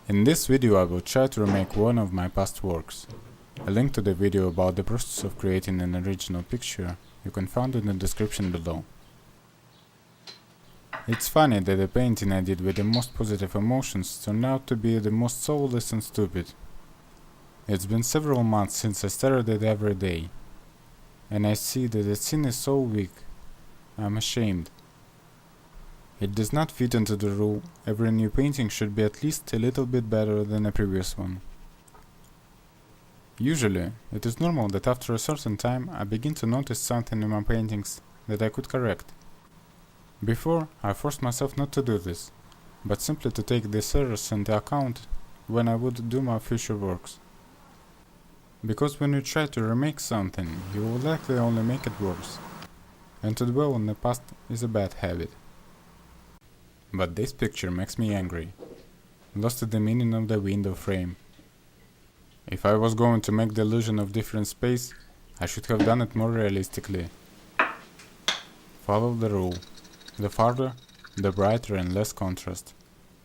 In this video I will try to remake one of my past works. A link to the video about the process of creating an original picture you can find in the description below. It's funny that the painting I did with the most positive emotions turned out to be the most soulless and stupid. It's been several months since I started it every day, and I see that the scene is so weak. I'm ashamed. It does not fit into the rule, every new painting should be at least a little bit better than a previous one. Usually, it is normal that after a certain time I begin to notice something in my paintings that I could correct. Before, I forced myself not to do this, but simply to take these errors into account when I would do my future works. Because when you try to remake something, you will likely only make it worse, and to dwell on the past is a bad habit. But this picture makes me angry, lost the meaning of the window frame. If I was going to make the illusion of different space, I should have done it more realistically. Follow the rule. The farther, the brighter and less contrast.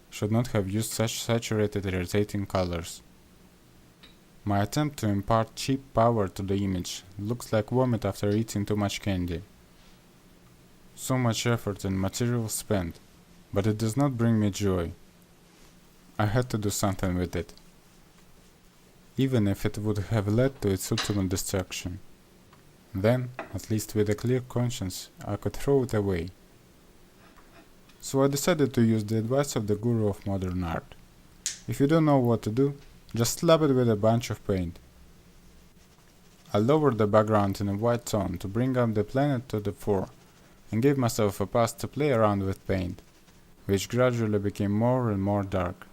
Should not have used such saturated irritating colors. My attempt to impart cheap power to the image looks like vomit after eating too much candy. So much effort and material spent, but it does not bring me joy. I had to do something with it, even if it would have led to its ultimate destruction. Then, at least with a clear conscience, I could throw it away. So I decided to use the advice of the guru of modern art. If you don't know what to do, just slap it with a bunch of paint. I lowered the background in a white tone to bring up the planet to the fore, and gave myself a pass to play around with paint, which gradually became more and more dark.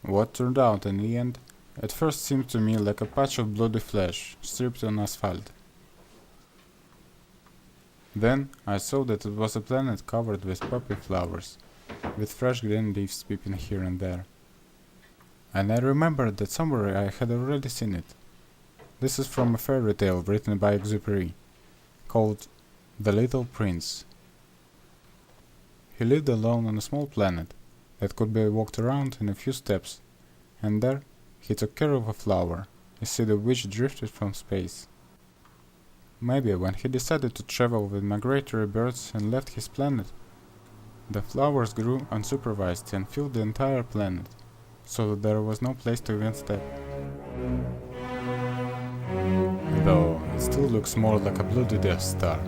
What turned out in the end at first seemed to me like a patch of bloody flesh stripped on asphalt. Then I saw that it was a planet covered with poppy flowers, with fresh green leaves peeping here and there. And I remembered that somewhere I had already seen it. This is from a fairy tale written by Exupéry, called The Little Prince. He lived alone on a small planet that could be walked around in a few steps, and there he took care of a flower, a seed of which drifted from space. Maybe when he decided to travel with migratory birds and left his planet, the flowers grew unsupervised and filled the entire planet, so that there was no place to even step. Though it still looks more like a bloody Death Star.